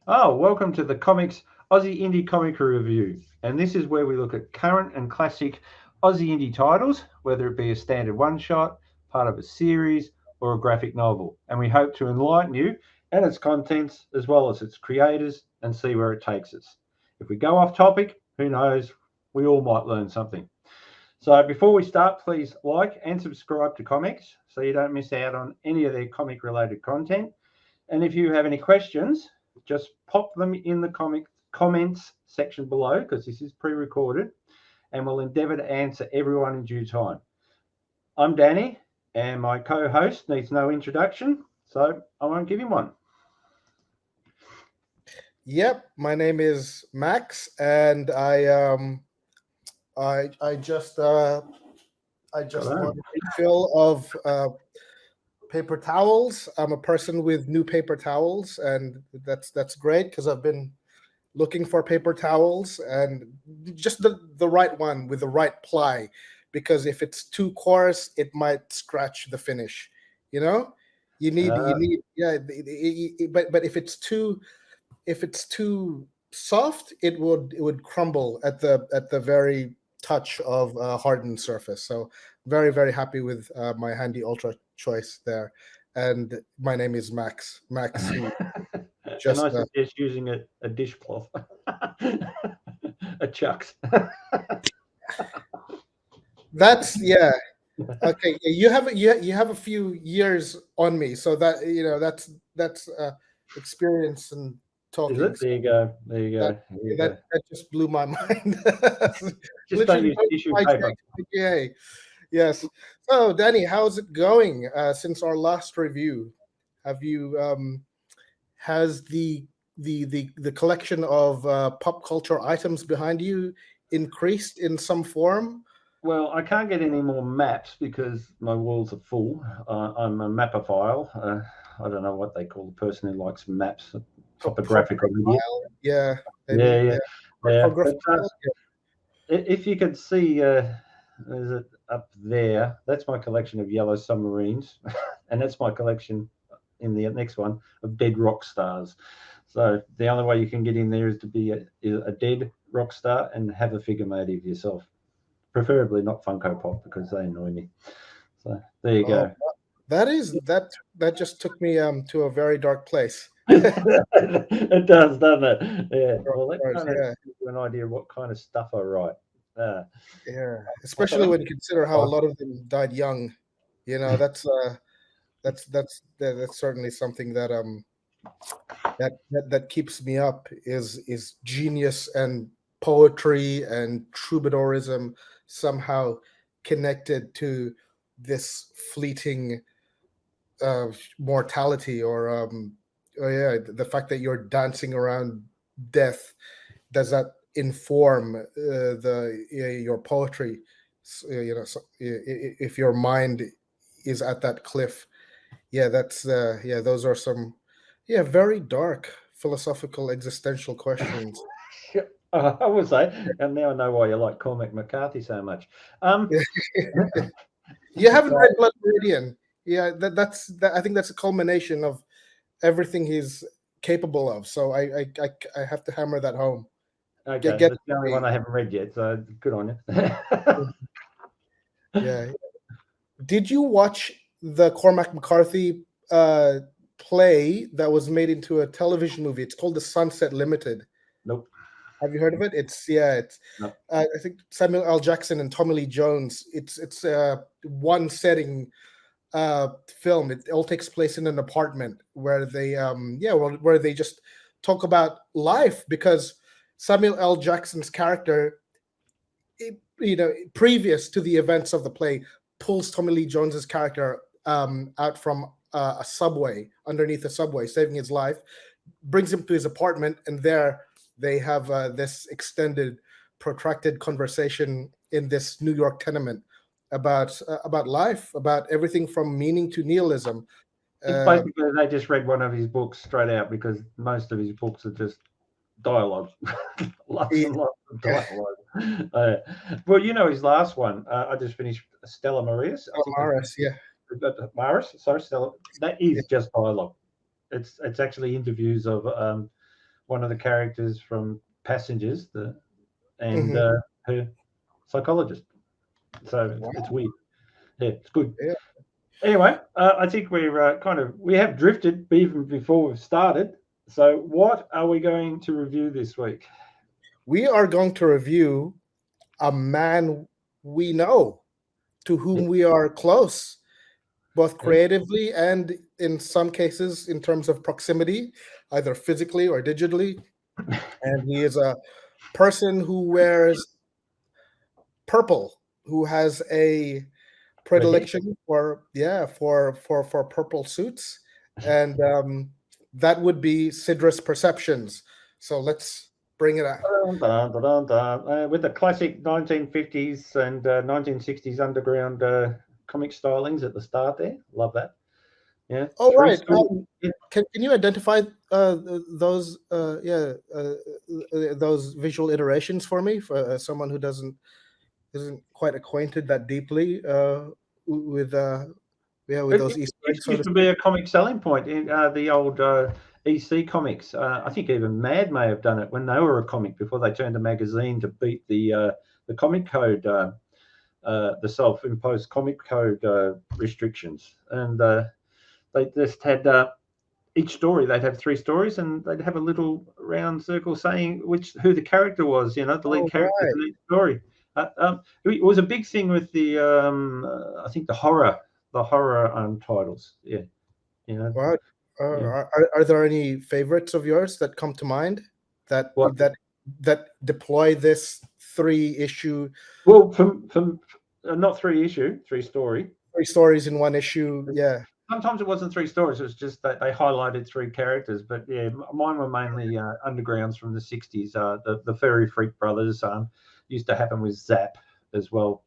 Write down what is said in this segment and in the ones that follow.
Oh, welcome to the ComX Aussie Indie Comic Review. And this is where we look at current and classic Aussie indie titles, whether it be a standard one shot, part of a series, or a graphic novel. And we hope to enlighten you and its contents as well as its creators and see where it takes us. If we go off topic, who knows, we all might learn something. So before we start, please like and subscribe to ComX so you don't miss out on any of their comic related content. And if you have any questions, just pop them in the comments section below because this is pre-recorded and we'll endeavour to answer everyone in due time. I'm Danny and my co-host needs no introduction, so I won't give him one. Yep, my name is Max, and I just want a refill of paper towels. I'm a person with new paper towels, and that's great because I've been looking for paper towels and just the right one with the right ply, because if it's too coarse, it might scratch the finish. You know, you need yeah, but if it's too soft, it would crumble at the very touch of a hardened surface. So very very happy with my handy ultra choice there, and my name is Max. Max, who And just I suggest using a dishcloth, a chucks. that's yeah. Okay, yeah, you have a few years on me, so that that's experience and Is talking. it? There you go. There you That go. There you that go. that just blew my mind. Just don't Literally use tissue my paper. GPA. Yes. So, Danny, how's it going since our last review? Have you has the collection of pop culture items behind you increased in some form? Well, I can't get any more maps because my walls are full. I'm a mapophile. I don't know what they call the person who likes maps, topographical idiot. Protophile? Yeah. Yeah, And yeah, yeah, yeah. But cartographile? if you could see, is it up there? That's my collection of yellow submarines, and that's my collection in the next one of dead rock stars. So the only way you can get in there is to be a dead rock star and have a figure made of yourself, preferably not Funko Pop because they annoy me. So there you Oh, go. that just took me to a very dark place. It does, doesn't it? Yeah. Of Well, that course, kind of yeah. gives you an idea of what kind of stuff I write. Uh, Yeah, but especially when you consider how a lot of them died young. That's certainly something that keeps me up is genius and poetry and troubadourism somehow connected to this fleeting mortality, or yeah, the fact that you're dancing around death. Does that inform your poetry? If your mind is at that cliff, yeah, those are some, yeah, very dark philosophical existential questions. I would say, and now I know why you like Cormac McCarthy so much. Um, You haven't so read Blood Meridian. Yeah, I think that's a culmination of everything he's capable of. So I have to hammer that home. Get okay, get that's the only one I haven't read yet. So good on you. Yeah. Did you watch the Cormac McCarthy play that was made into a television movie? It's called The Sunset Limited. Nope. Have you heard of it? It's No. I think Samuel L. Jackson and Tommy Lee Jones. It's one setting film. It all takes place in an apartment where they where they just talk about life, because Samuel L. Jackson's character, previous to the events of the play, pulls Tommy Lee Jones's character out from a subway, underneath a subway, saving his life, brings him to his apartment, and there they have this extended, protracted conversation in this New York tenement about life, about everything from meaning to nihilism. It's Uh, basically they just read one of his books straight out because most of his books are just dialogue, lots yeah, and lots of dialogue. Well, you know his last one. I just finished Stella Marias. I think Maris, yeah, Maris. Sorry, Stella. That yeah. is just dialogue. It's actually interviews of one of the characters from Passengers, and Mhm. her psychologist. So Wow. it's weird. Yeah, it's good. Yeah. Anyway, I think we're we have drifted even before we've started. So what are we going to review this week? We are going to review a man we know, to Yeah, whom we are close, both yeah. creatively and in some cases in terms of proximity, either physically or digitally. And he is a person who wears purple, who has a Red hair. predilection for for purple suits, and that would be SYDRiS Perceptions. So let's bring it out. Dun, dun, dun, dun, dun. With the classic 1950s and 1960s underground comic stylings at the start there. Love that. Yeah. Oh, Three right. story. Yeah. Can you identify those those visual iterations for me, for someone who isn't quite acquainted that deeply with with those Easter It eggs, so to used to be speak? a comic selling point in the old EC comics. I think even Mad may have done it when they were a comic before they turned a magazine to beat the comic code, the self-imposed comic code restrictions. And they just had each story. They'd have three stories, and they'd have a little round circle saying who the character was. You know, the lead Oh, character right, in each story. It was a big thing with the I think the horror titles. Yeah, you know, right. yeah. Are there any favorites of yours that come to mind that What? that deploy this three issue, Well, from not three issue, three story. three stories in one issue? Yeah. Sometimes it wasn't three stories. It was just that they highlighted three characters. But yeah, mine were mainly undergrounds from the '60s. The Furry Freak Brothers used to happen with Zap as well.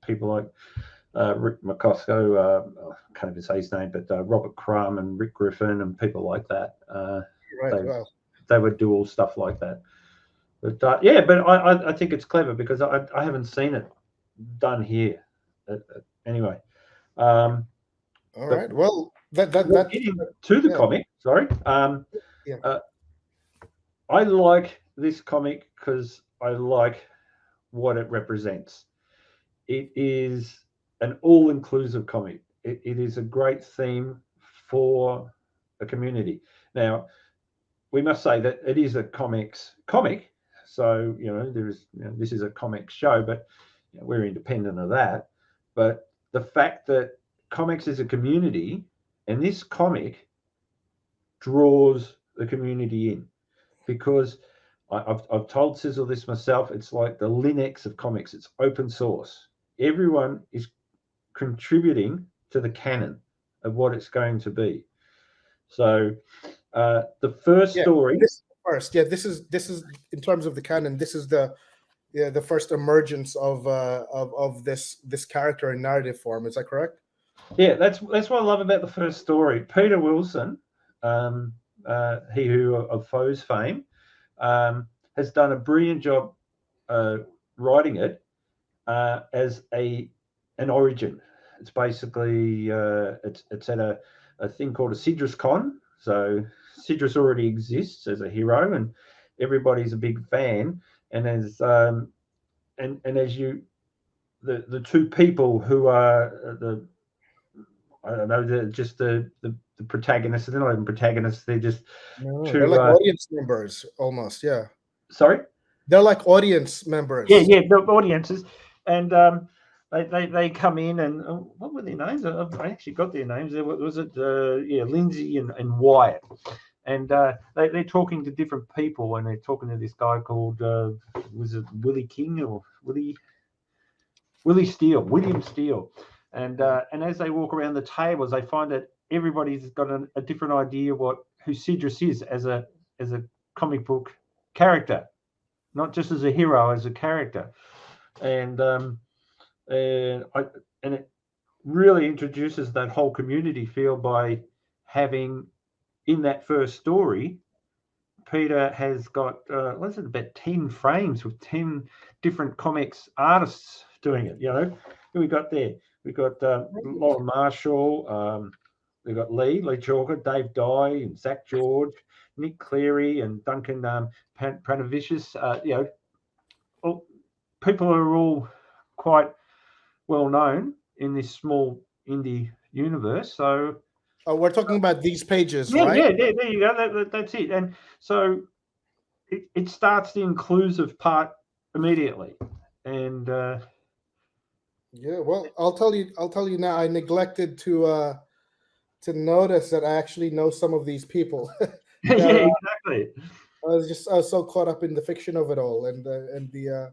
People like Rick McCosco, I can't even say his name, but Robert Crumb and Rick Griffin and people like that. Right. They Well. they would do all stuff like that. But yeah, but I think it's clever because I haven't seen it done here. Anyway, um, All but right. Well, getting to the yeah, comic, sorry, yeah. uh, I like this comic because I like what it represents. It is an all-inclusive comic. It is a great theme for a community. Now, we must say that it is a comics comic, so this is a comic show, but we're independent of that. But the fact that comics is a community, and this comic draws the community in, because I've told Sizzle this myself. It's like the Linux of comics. It's open source. Everyone is contributing to the canon of what it's going to be. So the first Yeah, story. this first. Yeah, this is in terms of the canon. This is the first emergence of this character in narrative form. Is that correct? Yeah, that's what I love about the first story. Peter Wilson, he who of Foe's fame, has done a brilliant job writing it as an origin. It's basically it's at a thing called a SYDRiS Con. So SYDRiS already exists as a hero, and everybody's a big fan. And as and as you the two people who are I don't know, they're just the protagonists. They're not even protagonists. They're just No, they're two. like audience members almost. Yeah, Sorry. they're like audience Yeah, members. yeah, the audiences, and they come in, and what were their names? I actually got their names. Was it Lindsay and Wyatt, and they're talking to different people, and they're talking to this guy called was it Willie King or Willie Steele, William Steele, and as they walk around the tables, they find that everybody's got a different idea who SYDRiS is as a comic book character, not just as a hero, as a character, and and it really introduces that whole community feel by having in that first story. Peter has got what's it, about 10 frames with 10 different comics artists doing it. Who we got there? We got Laura Marshall, we've got Lee Chalker, Dave Dye, and Zach George, Nick Cleary, and Duncan Pranavicius. Well, people are all quite well known in this small indie universe. So we're talking about these pages, yeah, right? yeah, there you go. That's it. And so it starts the inclusive part immediately. And yeah, well, I'll tell you now. I neglected to notice that I actually know some of these people. yeah, exactly. I was so caught up in the fiction of it all, and the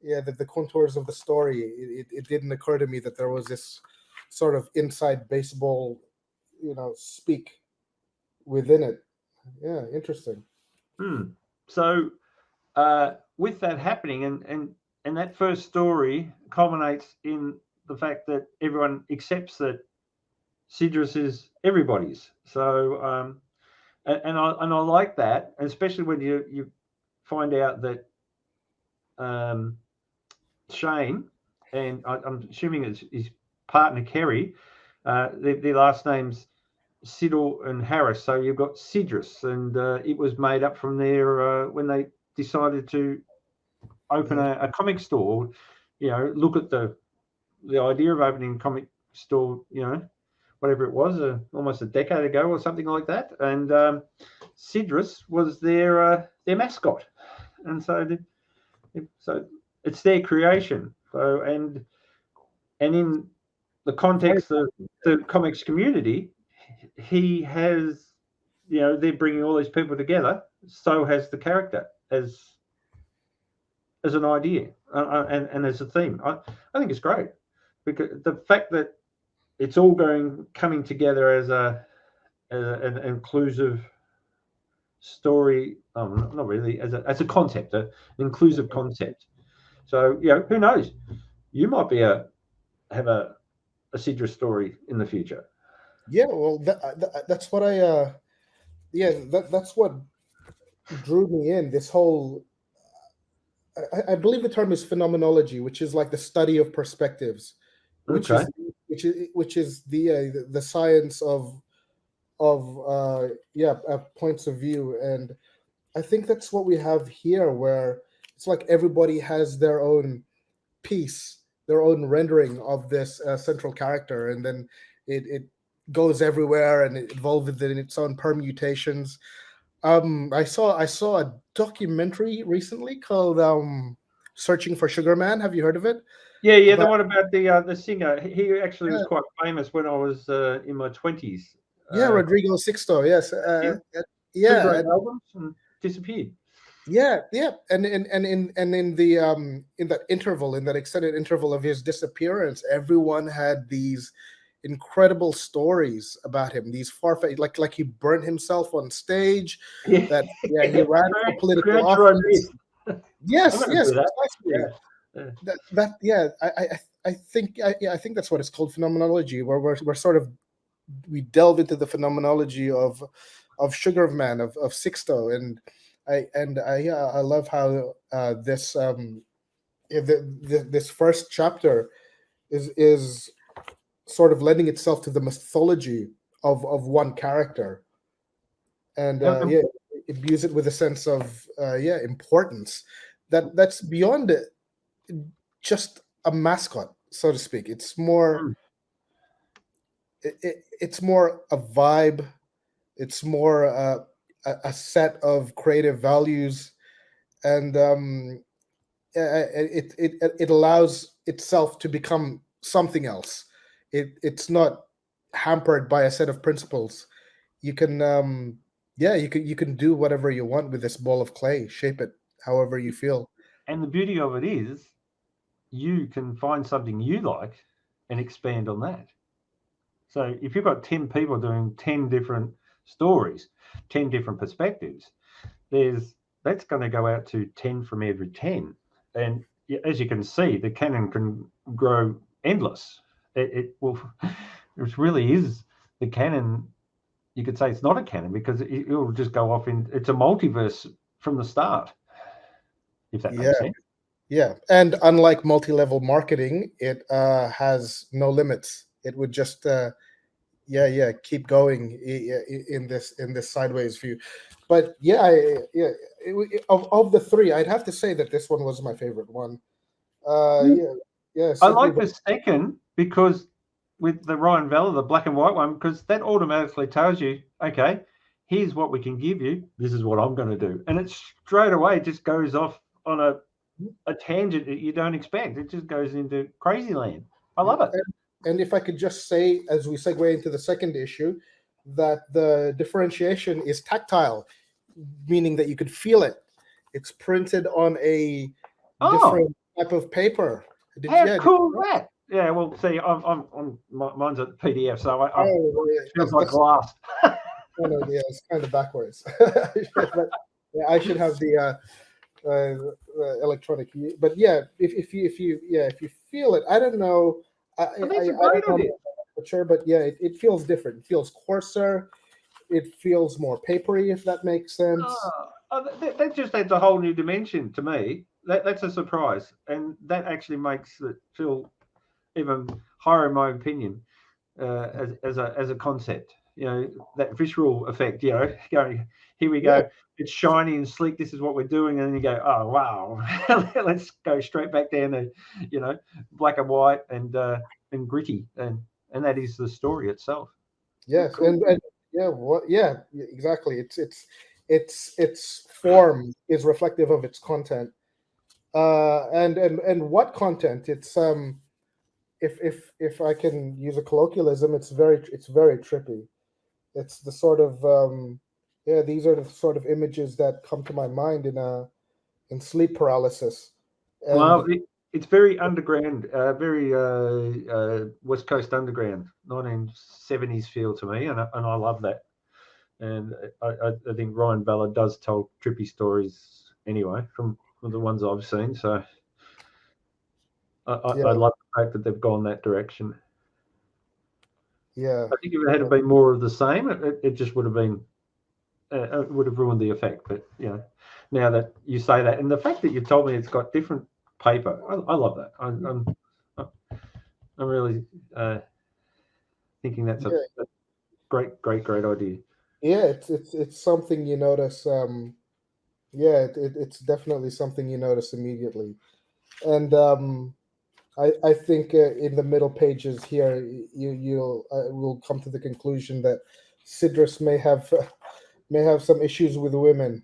the contours of the story. It didn't occur to me that there was this sort of inside baseball, speak within it. Yeah, interesting. So with that happening, and that first story culminates in the fact that everyone accepts that SYDRiS is everybody's. So and I like that, especially when you find out that Shane, and I'm assuming it's his partner Kerry, their last names Siddle and Harris. So you've got SYDRiS, and it was made up from there when they decided to open a comic store. Look at the idea of opening a comic store. Whatever it was, almost a decade ago or something like that, and SYDRiS was their mascot, and so it's their creation. So and in the context of the comics community, he has, they're bringing all these people together. So has the character as an idea and as a theme. I think it's great, because the fact that it's all coming together as an inclusive story. Not really, as a concept, an inclusive concept. So who knows? You might have a SYDRiS story in the future. Yeah, well, that's what that's what drew me in. This whole, I believe the term is phenomenology, which is like the study of perspectives, which Okay. is the science of points of view. And I think that's what we have here, where it's like everybody has their own piece, their own rendering of this central character, and then it goes everywhere and it evolves in its own permutations. I saw a documentary recently called "Searching for Sugar Man." Have you heard of it? Yeah. The About, one about the singer. He actually was quite famous when I was in my 20s. Rodrigo Sixto. Yes. Two great And, albums and disappeared. yeah. And in the in that interval, in that extended interval of his disappearance, everyone had these incredible stories about him. These far-fetched, like he burned himself on stage. Yeah. That he ran for political Create your own office. myth. Yes, I'm going to yes, do that. precisely. Yeah. I think that's what it's called, phenomenology, where we're sort of, we delve into the phenomenology of Sugar Man, of Sixto, and I love how this this first chapter is sort of lending itself to the mythology of one character, and it imbues it with a sense of importance that's beyond just a mascot, so to speak. It's more it's more a vibe. It's more a set of creative values, and it allows itself to become something else. It's not hampered by a set of principles. You can you can do whatever you want with this ball of clay, shape it however you feel. And the beauty of it is, you can find something you like and expand on that. So if you've got 10 people doing 10 different stories, 10 different perspectives, that's going to go out to 10 from every 10. And as you can see, the canon can grow endless. It really is the canon. You could say it's not a canon, because it will just go off it's a multiverse from the start, if that makes sense. Yeah, and unlike multi-level marketing, it has no limits. It would just keep going in this sideways view. But of the three, I'd have to say that this one was my favorite one. I like the second because with the Ryan Vella, the black and white one, because that automatically tells you, okay, here's what we can give you. This is what I'm going to do, and it straight away just goes off on a tangent that you don't expect. It just goes into crazy land. I love it. And if I could just say, as we segue into the second issue, that the differentiation is tactile, meaning that you could feel it. It's printed on a different type of paper. How cool is that? Yeah, well, see, mine's a PDF, so it feels like glass. It's kind of backwards. But I should have the electronic. But if you feel it, I don't know. I don't know for sure, but it feels different. It feels coarser. It feels more papery, if that makes sense. That just adds a whole new dimension to me. That's a surprise, and that actually makes it feel even higher, in my opinion, as a concept. That visceral effect. Going, here we go. It's shiny and sleek. This is what we're doing, and then you go, oh wow, let's go straight back down to black and white and gritty, and that is the story itself. Yes, cool. and exactly. Its form is reflective of its content, and what content? It's if I can use a colloquialism, it's very trippy. It's the sort of these are the sort of images that come to my mind in sleep paralysis. And well, it's very underground, very West Coast underground, 1970s feel to me, and I love that. And I think Ryan Vella does tell trippy stories anyway from the ones I've seen. So I love the fact that they've gone that direction. Yeah, I think if it had been more of the same, it just would have been it would have ruined the effect. But now that you say that, and the fact that you told me it's got different paper, I love that. I'm really thinking that's a great idea. Yeah, it's something you notice. It's definitely something you notice immediately, and I think in the middle pages here, will come to the conclusion that SYDRiS may have some issues with women.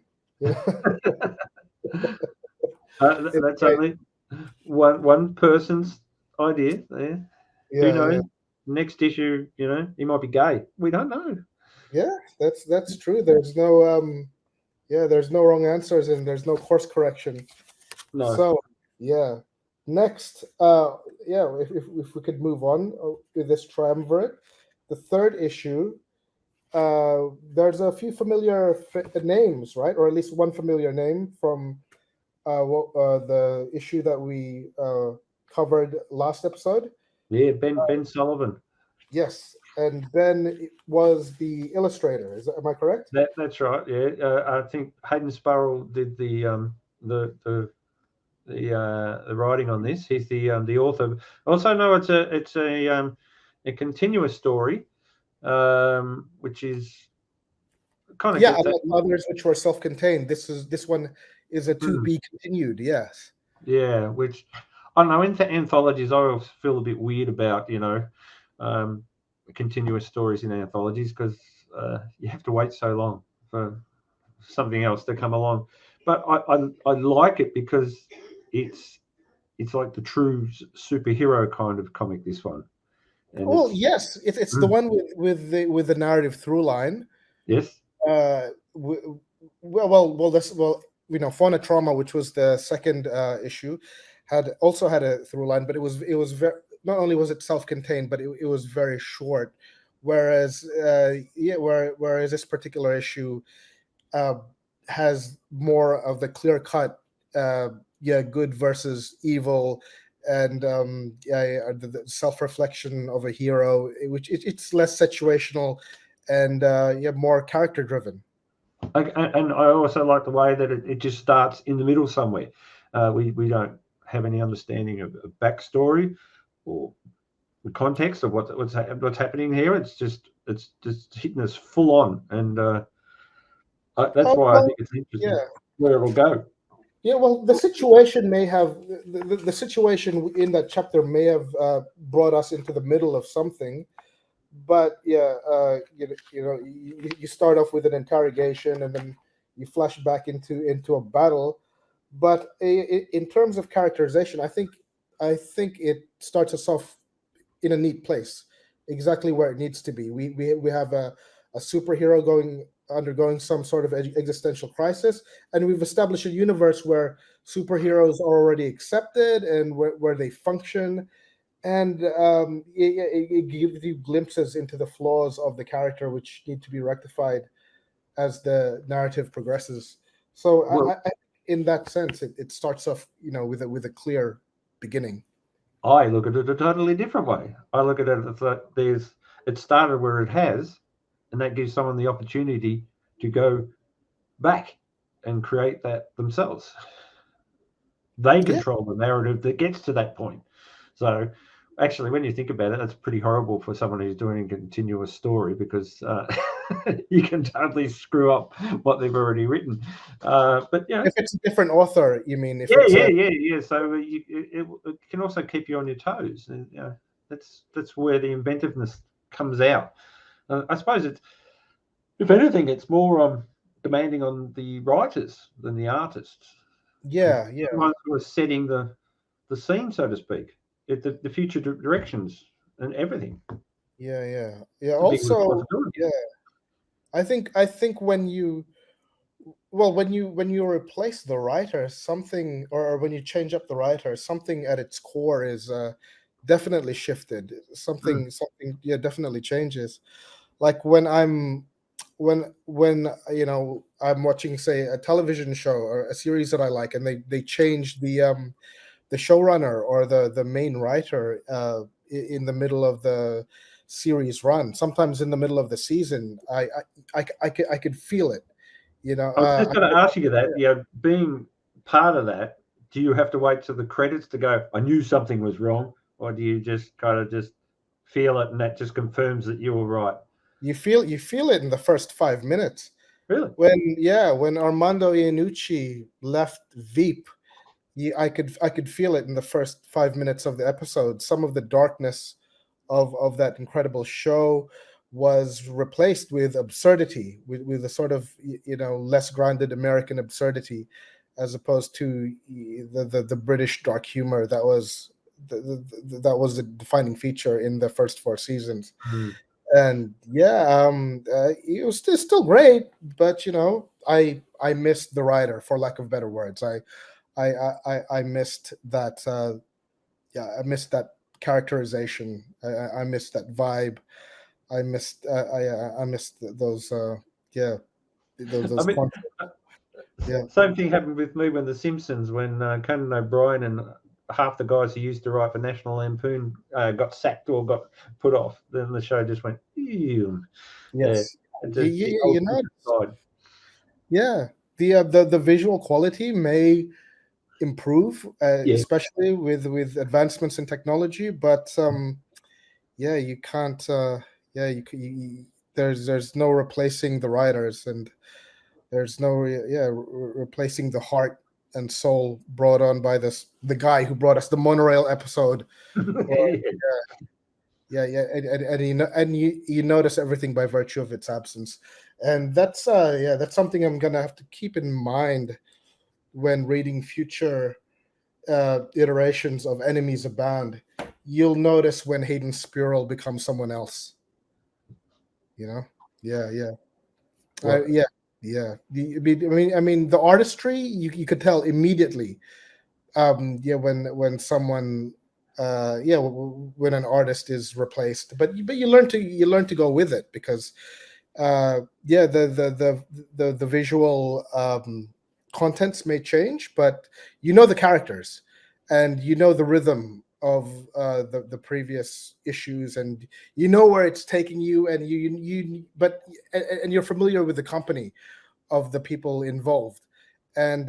That's only one person's idea there. Who knows? Yeah. Next issue, he might be gay. We don't know. Yeah, that's true. There's no there's no wrong answers and there's no course correction. No. So next, if we could move on with this triumvirate, the third issue. There's a few familiar names, right? Or at least one familiar name from the issue that we covered last episode. Yeah, Ben Sullivan. Yes, and Ben was the illustrator. Am I correct? That's right. Yeah, I think Hayden Sparrow did the writing on this. He's the author. I also know it's a continuous story, which is kind of unlike others which were self-contained. This one is a to be continued. Yes. Yeah, which I don't know. In anthologies, I always feel a bit weird about continuous stories in anthologies because you have to wait so long for something else to come along. But I like it because it's like the true superhero kind of comic. This one. And yes, it's the one with the narrative through line. Yes. Fauna Trauma, which was the second issue, had a through line, but it was very, not only was it self-contained, but it was very short. Whereas whereas this particular issue has more of the clear-cut good versus evil, and the self-reflection of a hero, which it's less situational and more character-driven. And I also like the way that it just starts in the middle somewhere. We don't have any understanding of backstory or the context of what's happening here. It's just hitting us full on, and that's why I Well, think it's interesting yeah. where it'll go. Yeah, well, the situation may have the situation in that chapter may have brought us into the middle of something, but yeah, you start off with an interrogation and then you flash back into a battle. But in terms of characterization, I think it starts us off in a neat place, exactly where it needs to be. We have a superhero undergoing some sort of existential crisis, and we've established a universe where superheroes are already accepted and where they function, and it gives you glimpses into the flaws of the character which need to be rectified as the narrative progresses. So Well, in that sense, it starts off with a clear beginning. I look at it a totally different way. I look at it as that it started where it has, and that gives someone the opportunity to go back and create that themselves. They Yeah, control the narrative that gets to that point. So, actually, when you think about it, that's pretty horrible for someone who's doing a continuous story because you can totally screw up what they've already written. But if it's a different author, you mean if yeah, it's yeah, a yeah, yeah. So it can also keep you on your toes, and that's where the inventiveness comes out. I suppose it's, if anything, it's more demanding on the writers than the artists, because yeah, they're the yeah, ones who are setting the scene, so to speak, the future directions and everything. yeah, yeah, yeah. It's a big Also, responsibility. yeah, I think when you replace the writer, something, or when you change up the writer, something at its core is definitely shifted. Mm. Something, yeah, definitely changes. Like when I'm watching, say, a television show or a series that I like, and they change the showrunner or the main writer in the middle of the series run, sometimes in the middle of the season, I could feel it, I was just I going to could, ask you that. Being part of that, do you have to wait till the credits to go, I knew something was wrong, or do you just kind of just feel it and that just confirms that you were right? you feel it in the first 5 minutes Really? when Armando Iannucci left Veep. I could feel it in the first 5 minutes of the episode. Some of the darkness of that incredible show was replaced with absurdity, with a sort of less grounded American absurdity, as opposed to the British dark humor that was the defining feature in the first 4 seasons. Mm. And yeah, it was still great, but I missed the writer, for lack of better words. I missed that. Yeah, I missed that characterization. I missed that vibe. I missed those. Yeah, I those mean, quant. Yeah. same thing happened with me when The Simpsons, when Conan O'Brien and half the guys who used to write for National Lampoon got sacked or got put off. Then the show just went, ew. Yeah, Yes. it You, just you, the you ultimate know. side. Yeah. The visual quality may improve, Yeah. especially with advancements in technology, but yeah, you can't. Yeah, there's no replacing the writers, and there's no replacing the heart and soul brought on by the guy who brought us the monorail episode. Or yeah, and you notice everything by virtue of its absence, and that's something I'm gonna have to keep in mind when reading future iterations of Enemies Abound. You'll notice when Hayden Spurrell becomes someone else. You know? Yeah, yeah, Well, yeah, yeah. I mean, the artistry you could tell immediately. Yeah, when someone, yeah, when an artist is replaced, but you learn to go with it, because yeah, the visual contents may change, but the characters, and the rhythm of the previous issues, and where it's taking you, and and you're familiar with the company of the people involved, and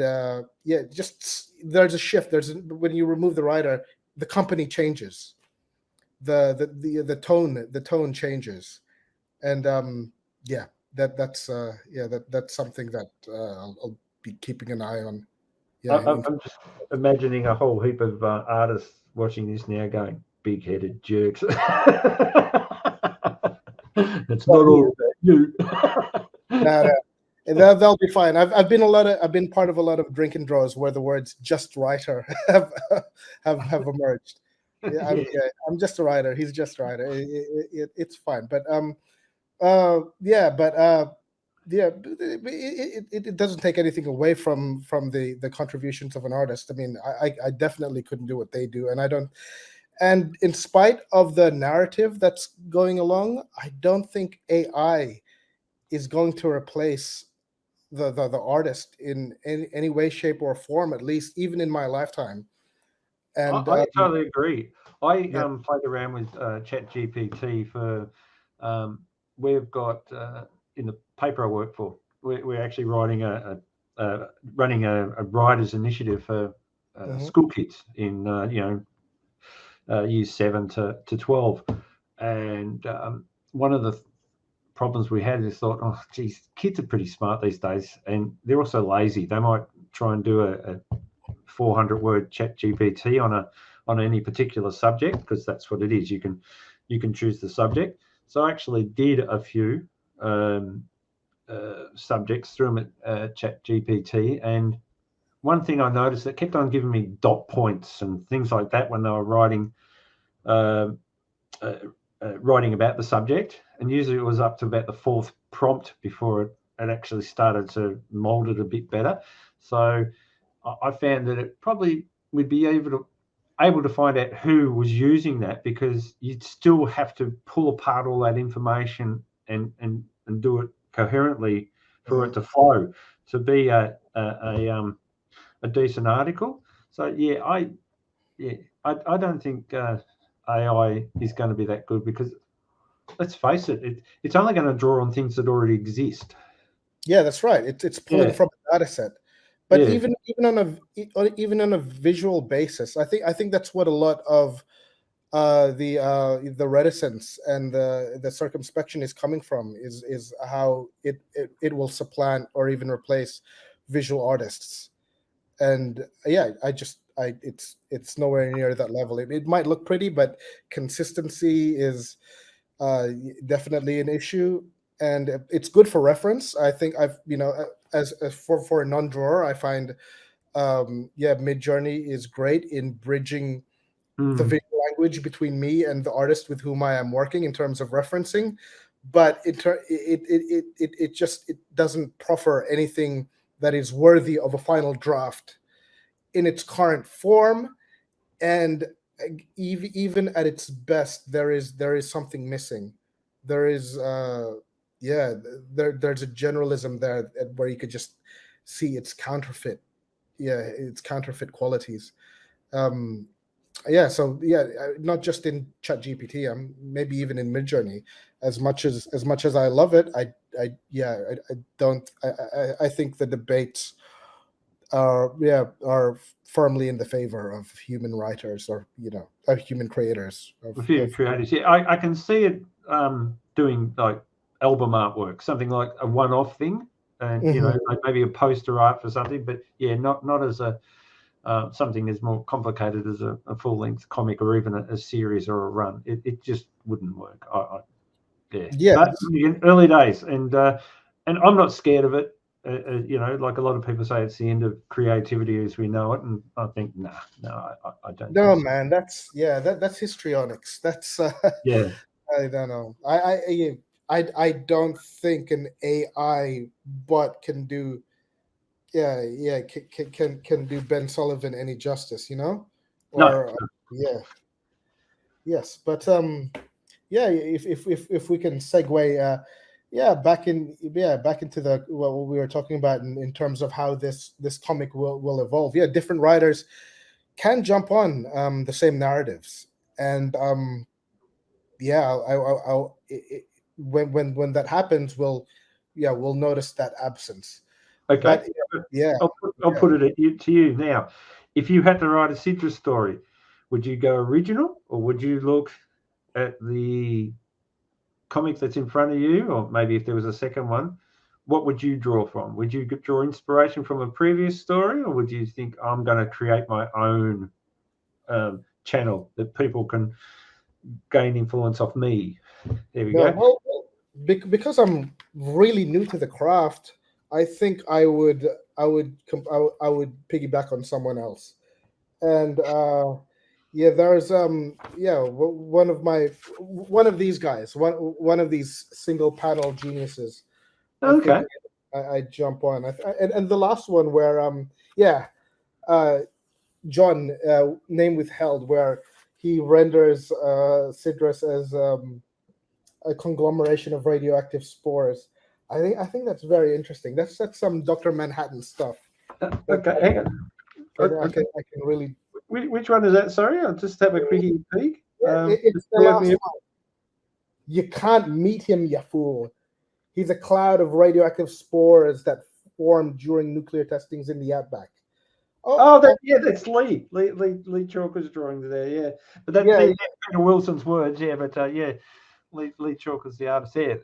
yeah, just there's a shift. When you remove the writer, the company changes. the tone changes, and that's something that I'll be keeping an eye on. I'm just imagining a whole heap of artists watching this now going, big-headed jerks. It's not all about you. No, no. They'll be fine. I've been part of a lot of drink and draws where the words "just writer" have emerged. Yeah, I'm just a writer. He's just a writer. It's fine. But it doesn't take anything away from the contributions of an artist. I mean, I definitely couldn't do what they do, and I don't. And in spite of the narrative that's going along, I don't think AI is going to replace the artist in any way, shape, or form. At least, even in my lifetime. And I totally agree. I yeah. played around with ChatGPT for. We've got in the paper I work for. We're actually writing running a writers initiative for school kids in years 7 to 12, and one of the problems we had is thought, oh, geez, kids are pretty smart these days, and they're also lazy. They might try and do a 400-word chat GPT on any particular subject, because that's what it is. You can choose the subject. So I actually did a few subjects through them at chat GPT, and one thing I noticed, that kept on giving me dot points and things like that when they were writing writing about the subject, and usually it was up to about the fourth prompt before it actually started to mold it a bit better. So I found that it probably would be able to find out who was using that, because you'd still have to pull apart all that information and do it coherently for it to flow, to be a decent article. So I don't think AI is going to be that good, because let's face it, it's only going to draw on things that already exist. Yeah, that's right. It's pulling from a data set. But even on a visual basis, I think that's what a lot of the reticence and the circumspection is coming from, is how it will supplant or even replace visual artists. And it's nowhere near that level. It might look pretty, but consistency is definitely an issue, and it's good for reference. I think as for a non-drawer, I find Midjourney is great in bridging the visual language between me and the artist with whom I am working in terms of referencing, but it doesn't proffer anything that is worthy of a final draft in its current form. And even at its best, there is something missing. There is there's a generalism there where you could just see its counterfeit qualities. Not just in ChatGPT, maybe even in Midjourney. As much as I love it, I think the debates are firmly in the favor of human writers, or human creators. Human creators, I can see it doing like album artwork, something like a one-off thing, and like maybe a poster art for something, but not as a something as more complicated as a full-length comic, or even a series or a run. It just wouldn't work. But in early days, and I'm not scared of it. Like a lot of people say, it's the end of creativity as we know it, and I think I don't. No, man, that's histrionics. That's yeah. I don't know. I don't think an AI bot can do can do Ben Sullivan any justice, or yes, but if we can segue back into what we were talking about in terms of how this comic will evolve. Different writers can jump on the same narratives, and when that happens, we'll notice that absence. Okay. But, I'll put it to you now. If you had to write a SYDRiS story, would you go original, or would you look at the comic that's in front of you, or maybe if there was a second one, what would you draw from? Would you draw inspiration from a previous story, or would you think I'm going to create my own channel that people can gain influence off me? There we No, go. well, because I'm really new to the craft, I think I would piggyback on someone else. And yeah, there's one of these guys, one of these single panel geniuses. I think Okay. I jump on. And the last one where yeah, uh, John, name withheld, where he renders SYDRiS as a conglomeration of radioactive spores. I think that's very interesting. That's some Dr. Manhattan stuff that Okay. Hang on. Okay. I can really. Which one is that? Sorry, I'll just have a quickie peek. Yeah, it's Just the bear with last me. one. You can't meet him, you fool. He's a cloud of radioactive spores that formed during nuclear testings in the outback. Oh, that's Lee Chalker's drawing there. Yeah, but Yeah, they're Peter Wilson's words. Yeah, but yeah, Lee Chalker's the artist there.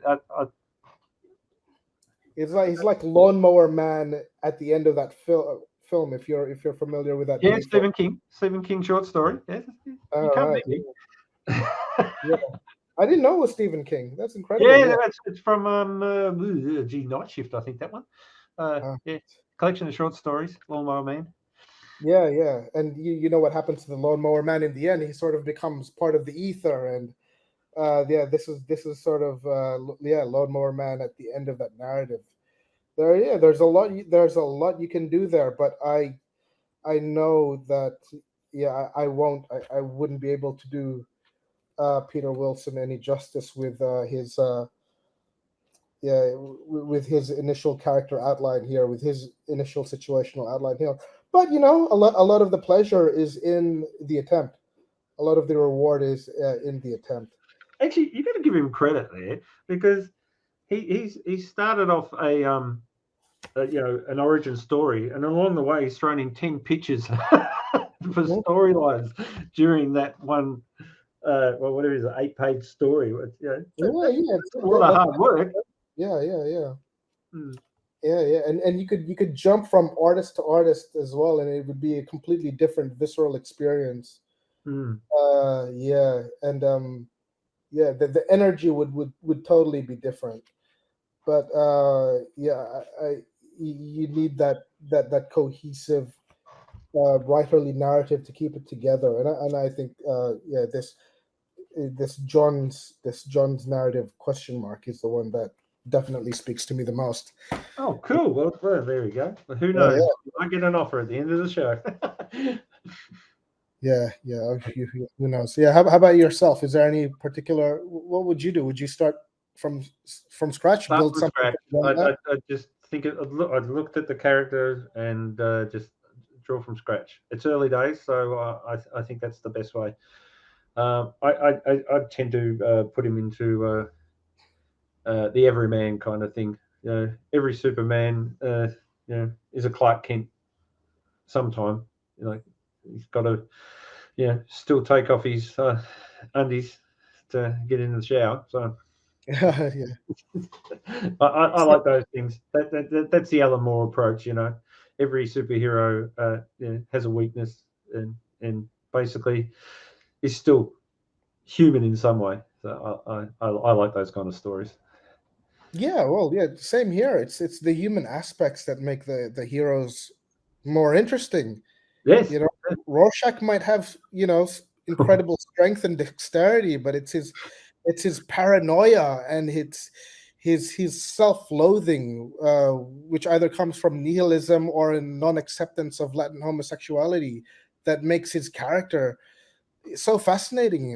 he's like Lawnmower Man at the end of that film. If you're familiar with that Yeah, movie film. Stephen King short story. Yeah, you All can't right. beat me. Yeah, I didn't know it was Stephen King. That's incredible. Yeah, Yeah. it's from Night Shift, I think that one. Uh, Yeah, collection of short stories. Lawnmower Man. yeah. And you know what happens to the Lawnmower Man in the end? He sort of becomes part of the ether, and yeah, this is sort of Lawnmower Man at the end of that narrative. There's a lot you can do there, but I know that I won't I wouldn't be able to do Peter Wilson any justice with his with his initial character outline here, with his initial situational outline here. But a lot of the pleasure is in the attempt. A lot of the reward is in the attempt. Actually, you got to give him credit there because he started off an origin story, and along the way he's thrown in 10 pictures for Mhm. storylines during that one. Well, whatever it is, an 8-page story. That's a lot of That's hard work. yeah. Mm, Yeah, and you could jump from artist to artist as well, and it would be a completely different visceral experience. mm. Yeah, and yeah, the energy would totally be different. But yeah, you need that cohesive writerly narrative to keep it together, and I think yeah, this John's narrative question mark is the one that definitely speaks to me the most. Oh, cool. Well, there we go. Well, who Yeah, knows? I get an offer at the end of the show. yeah. Who knows? Yeah. How about yourself? Is there any particular? What would you do? Would you start from from scratch, Start build from something scratch. from that? I just think I'd looked at the characters and just draw from scratch. It's early days, so I think that's the best way. I tend to put him into the everyman kind of thing. Every Superman, is a Clark Kent sometime. He's got to, still take off his undies to get into the shower. So Yeah. I like those things. That's the Alan Moore approach. Every superhero has a weakness and basically is still human in some way. So I like those kind of stories. Yeah, well, yeah, same here. It's the human aspects that make the heroes more interesting. Yes. You know, Rorschach might have, incredible strength and dexterity, but it's his paranoia and his self-loathing, which either comes from nihilism or a non-acceptance of Latin homosexuality, that makes his character so fascinating.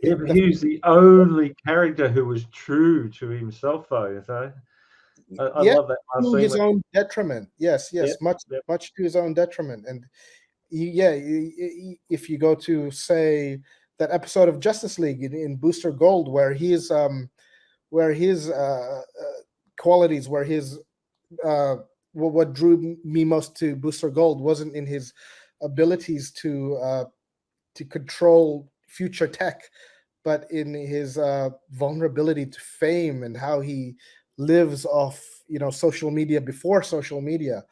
Yeah, but he was the only character who was true to himself, though. So I Yeah, love that last to scene. his own detriment. Yep, Yes, yep. much to his own detriment. And if you go to say that episode of Justice League in Booster Gold, where his qualities, where his what drew me most to Booster Gold wasn't in his abilities to control future tech, but in his vulnerability to fame and how he lives off social media before social media.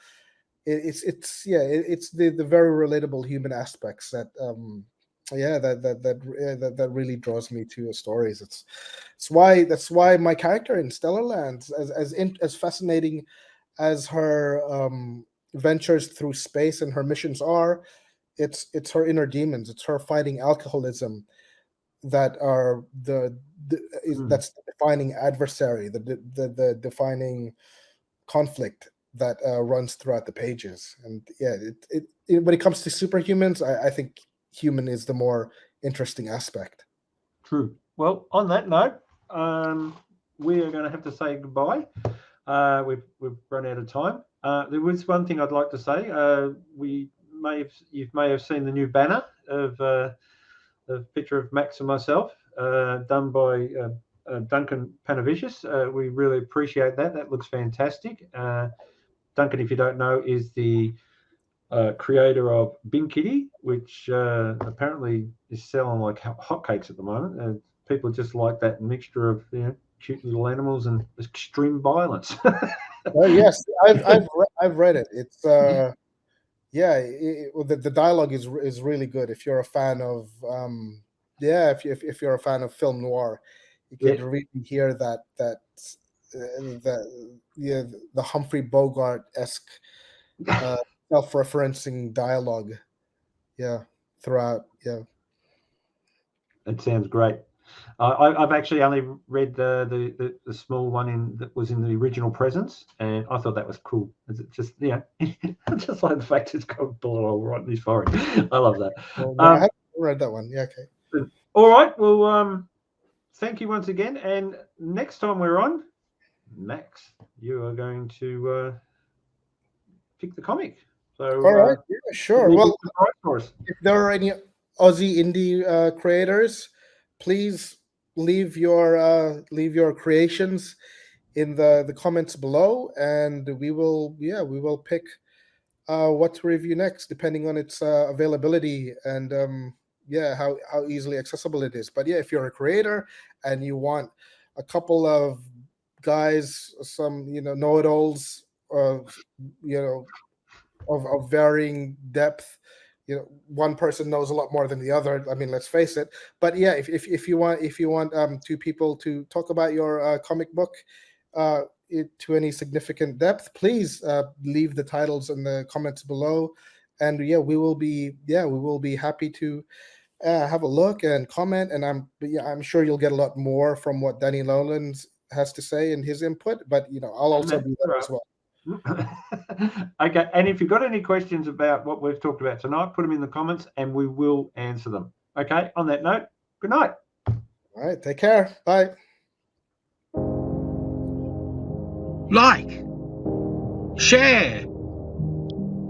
It's the very relatable human aspects that that really draws me to stories. That's why my character in Stellar Lands, as fascinating as her ventures through space and her missions are, it's her inner demons. It's her fighting alcoholism that are that's the defining adversary, the defining conflict that runs throughout the pages. And yeah, when it comes to superhumans, I think human is the more interesting aspect. True. Well, on that note, we are going to have to say goodbye. We've run out of time. There was one thing I'd like to say. You may have seen the new banner of the picture of Max and myself, done by Duncan Panavicius. We really appreciate that. That looks fantastic. Duncan, if you don't know, is the creator of Bin Kitty, which apparently is selling like hotcakes at the moment. People just like that mixture of cute little animals and extreme violence. Oh yes, I've read it. It's the dialogue is really good. If you're a fan of if you're a fan of film noir, you can really hear the Humphrey Bogart-esque self-referencing dialogue throughout. It sounds great. I've actually only read the small one that was in the original Presence, and I thought that was cool. It's just I just like the fact it's got a bullet hole right in his forehead. I love that. I haven't read that one. Yeah, okay. All right. Well, thank you once again. And next time we're on, Max, you are going to pick the comic. So all right, yeah, sure. Well, if there are any Aussie indie creators, please leave your creations in the comments below, and we will pick what to review next, depending on its availability and how easily accessible it is. But yeah, if you're a creator and you want a couple of guys, some know-it-alls, of varying depth. One person knows a lot more than the other. I mean, let's face it. But yeah, if you want two people to talk about your comic book to any significant depth, please leave the titles in the comments below, and we will be happy to have a look and comment. And I'm sure you'll get a lot more from what Danny Lowlands has to say in his input. But I'll also do that as well. Okay, and if you've got any questions about what we've talked about tonight, put them in the comments and we will answer them. Okay, on that note, good night. All right, take care. Bye. Like, share,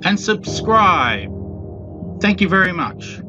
and subscribe. Thank you very much.